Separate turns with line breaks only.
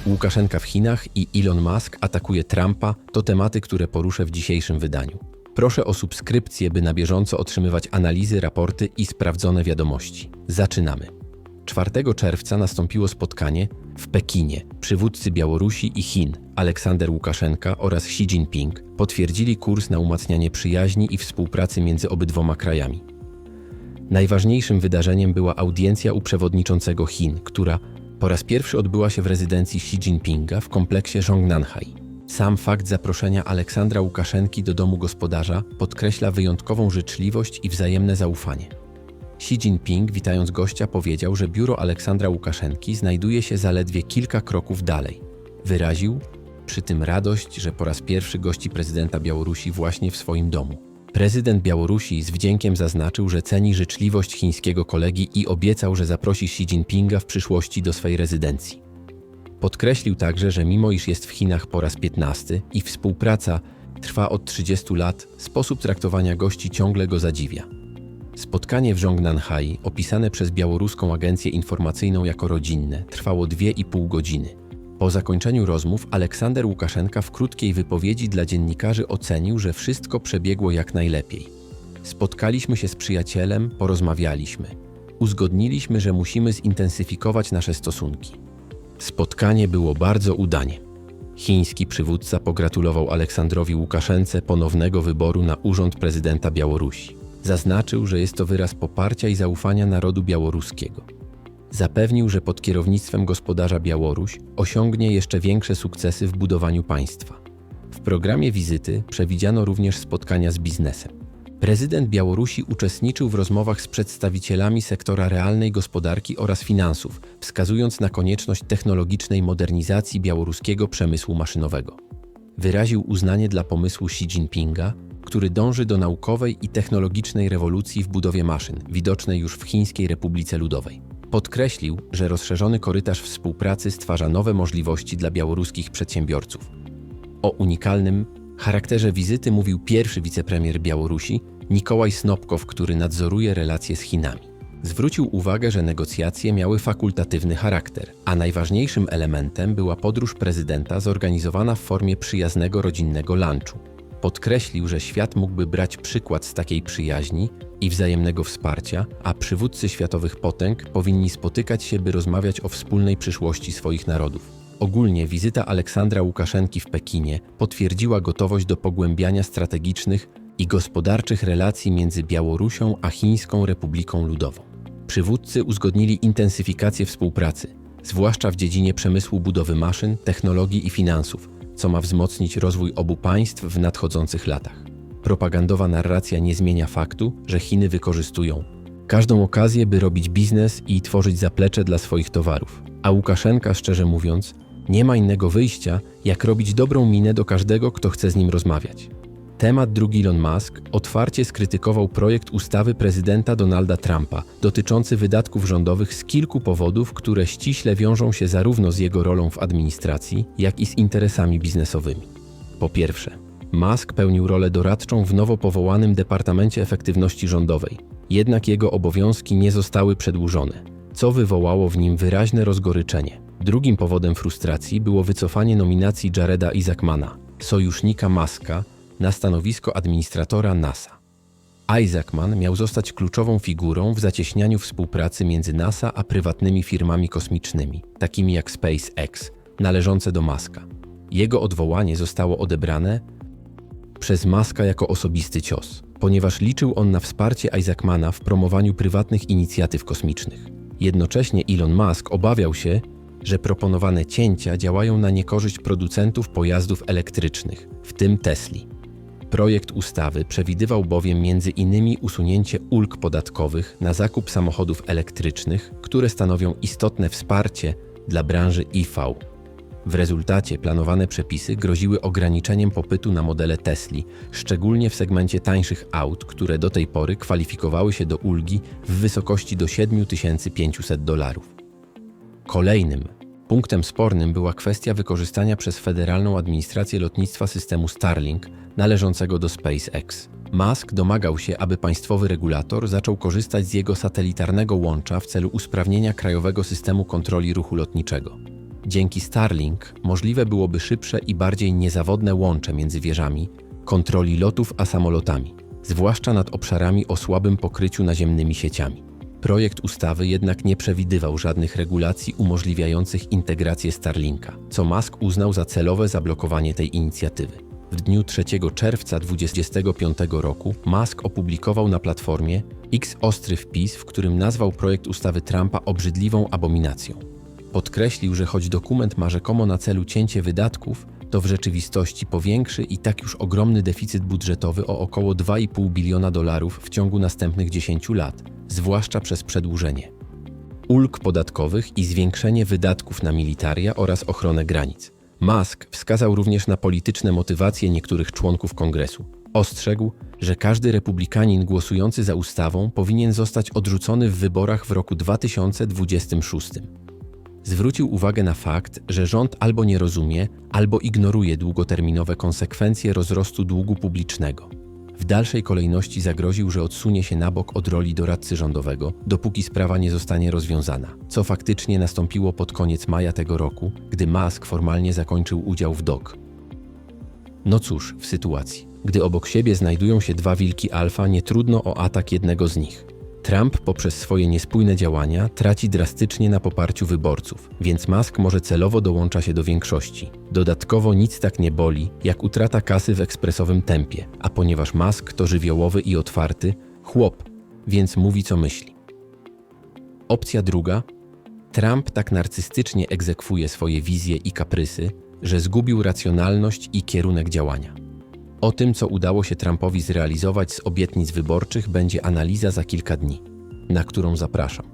Łukaszenka w Chinach i Elon Musk atakuje Trumpa to tematy, które poruszę w dzisiejszym wydaniu. Proszę o subskrypcję, by na bieżąco otrzymywać analizy, raporty i sprawdzone wiadomości. Zaczynamy. 4 czerwca nastąpiło spotkanie w Pekinie. Przywódcy Białorusi i Chin, Aleksander Łukaszenka oraz Xi Jinping, potwierdzili kurs na umacnianie przyjaźni i współpracy między obydwoma krajami. Najważniejszym wydarzeniem była audiencja u przewodniczącego Chin, która po raz pierwszy odbyła się w rezydencji Xi Jinpinga w kompleksie Zhongnanhai. Sam fakt zaproszenia Aleksandra Łukaszenki do domu gospodarza podkreśla wyjątkową życzliwość i wzajemne zaufanie. Xi Jinping, witając gościa, powiedział, że biuro Aleksandra Łukaszenki znajduje się zaledwie kilka kroków dalej. Wyraził przy tym radość, że po raz pierwszy gości prezydenta Białorusi właśnie w swoim domu. Prezydent Białorusi z wdziękiem zaznaczył, że ceni życzliwość chińskiego kolegi i obiecał, że zaprosi Xi Jinpinga w przyszłości do swej rezydencji. Podkreślił także, że mimo iż jest w Chinach po raz 15 i współpraca trwa od 30 lat, sposób traktowania gości ciągle go zadziwia. Spotkanie w Zhongnanhai, opisane przez białoruską agencję informacyjną jako rodzinne, trwało 2,5 godziny. Po zakończeniu rozmów Aleksander Łukaszenka w krótkiej wypowiedzi dla dziennikarzy ocenił, że wszystko przebiegło jak najlepiej. Spotkaliśmy się z przyjacielem, porozmawialiśmy. Uzgodniliśmy, że musimy zintensyfikować nasze stosunki. Spotkanie było bardzo udane. Chiński przywódca pogratulował Aleksandrowi Łukaszence ponownego wyboru na urząd prezydenta Białorusi. Zaznaczył, że jest to wyraz poparcia i zaufania narodu białoruskiego. Zapewnił, że pod kierownictwem gospodarza Białoruś osiągnie jeszcze większe sukcesy w budowaniu państwa. W programie wizyty przewidziano również spotkania z biznesem. Prezydent Białorusi uczestniczył w rozmowach z przedstawicielami sektora realnej gospodarki oraz finansów, wskazując na konieczność technologicznej modernizacji białoruskiego przemysłu maszynowego. Wyraził uznanie dla pomysłu Xi Jinpinga, który dąży do naukowej i technologicznej rewolucji w budowie maszyn, widocznej już w Chińskiej Republice Ludowej. Podkreślił, że rozszerzony korytarz współpracy stwarza nowe możliwości dla białoruskich przedsiębiorców. O unikalnym charakterze wizyty mówił pierwszy wicepremier Białorusi, Nikołaj Snopkow, który nadzoruje relacje z Chinami. Zwrócił uwagę, że negocjacje miały fakultatywny charakter, a najważniejszym elementem była podróż prezydenta zorganizowana w formie przyjaznego rodzinnego lunchu. Podkreślił, że świat mógłby brać przykład z takiej przyjaźni i wzajemnego wsparcia, a przywódcy światowych potęg powinni spotykać się, by rozmawiać o wspólnej przyszłości swoich narodów. Ogólnie wizyta Aleksandra Łukaszenki w Pekinie potwierdziła gotowość do pogłębiania strategicznych i gospodarczych relacji między Białorusią a Chińską Republiką Ludową. Przywódcy uzgodnili intensyfikację współpracy, zwłaszcza w dziedzinie przemysłu budowy maszyn, technologii i finansów, co ma wzmocnić rozwój obu państw w nadchodzących latach. Propagandowa narracja nie zmienia faktu, że Chiny wykorzystują każdą okazję, by robić biznes i tworzyć zaplecze dla swoich towarów. A Łukaszenka, szczerze mówiąc, nie ma innego wyjścia, jak robić dobrą minę do każdego, kto chce z nim rozmawiać. Temat drugi. Elon Musk otwarcie skrytykował projekt ustawy prezydenta Donalda Trumpa dotyczący wydatków rządowych z kilku powodów, które ściśle wiążą się zarówno z jego rolą w administracji, jak i z interesami biznesowymi. Po pierwsze, Musk pełnił rolę doradczą w nowo powołanym Departamencie Efektywności Rządowej, jednak jego obowiązki nie zostały przedłużone, co wywołało w nim wyraźne rozgoryczenie. Drugim powodem frustracji było wycofanie nominacji Jareda Isaacmana, sojusznika Muska, na stanowisko administratora NASA. Isaacman miał zostać kluczową figurą w zacieśnianiu współpracy między NASA a prywatnymi firmami kosmicznymi, takimi jak SpaceX, należące do Muska. Jego odwołanie zostało odebrane przez Muska jako osobisty cios, ponieważ liczył on na wsparcie Isaacmana w promowaniu prywatnych inicjatyw kosmicznych. Jednocześnie Elon Musk obawiał się, że proponowane cięcia działają na niekorzyść producentów pojazdów elektrycznych, w tym Tesli. Projekt ustawy przewidywał bowiem m.in. usunięcie ulg podatkowych na zakup samochodów elektrycznych, które stanowią istotne wsparcie dla branży EV. W rezultacie planowane przepisy groziły ograniczeniem popytu na modele Tesli, szczególnie w segmencie tańszych aut, które do tej pory kwalifikowały się do ulgi w wysokości do $7500. Kolejnym punktem spornym była kwestia wykorzystania przez Federalną Administrację Lotnictwa systemu Starlink należącego do SpaceX. Musk domagał się, aby państwowy regulator zaczął korzystać z jego satelitarnego łącza w celu usprawnienia krajowego systemu kontroli ruchu lotniczego. Dzięki Starlink możliwe byłoby szybsze i bardziej niezawodne łącze między wieżami, kontroli lotów a samolotami, zwłaszcza nad obszarami o słabym pokryciu naziemnymi sieciami. Projekt ustawy jednak nie przewidywał żadnych regulacji umożliwiających integrację Starlinka, co Musk uznał za celowe zablokowanie tej inicjatywy. W dniu 3 czerwca 2025 roku Musk opublikował na platformie X ostry wpis, w którym nazwał projekt ustawy Trumpa obrzydliwą abominacją. Podkreślił, że choć dokument ma rzekomo na celu cięcie wydatków, to w rzeczywistości powiększy i tak już ogromny deficyt budżetowy o około $2,5 biliona w ciągu następnych 10 lat, zwłaszcza przez przedłużenie ulg podatkowych i zwiększenie wydatków na militaria oraz ochronę granic. Musk wskazał również na polityczne motywacje niektórych członków Kongresu. Ostrzegł, że każdy republikanin głosujący za ustawą powinien zostać odrzucony w wyborach w roku 2026. Zwrócił uwagę na fakt, że rząd albo nie rozumie, albo ignoruje długoterminowe konsekwencje rozrostu długu publicznego. W dalszej kolejności zagroził, że odsunie się na bok od roli doradcy rządowego, dopóki sprawa nie zostanie rozwiązana, co faktycznie nastąpiło pod koniec maja tego roku, gdy Musk formalnie zakończył udział w DOG. No cóż, w sytuacji, gdy obok siebie znajdują się dwa wilki alfa, nie trudno o atak jednego z nich. Trump poprzez swoje niespójne działania traci drastycznie na poparciu wyborców, więc Musk może celowo dołącza się do większości. Dodatkowo nic tak nie boli, jak utrata kasy w ekspresowym tempie, a ponieważ Musk to żywiołowy i otwarty chłop, więc mówi co myśli. Opcja druga. Trump tak narcystycznie egzekwuje swoje wizje i kaprysy, że zgubił racjonalność i kierunek działania. O tym, co udało się Trumpowi zrealizować z obietnic wyborczych, będzie analiza za kilka dni, na którą zapraszam.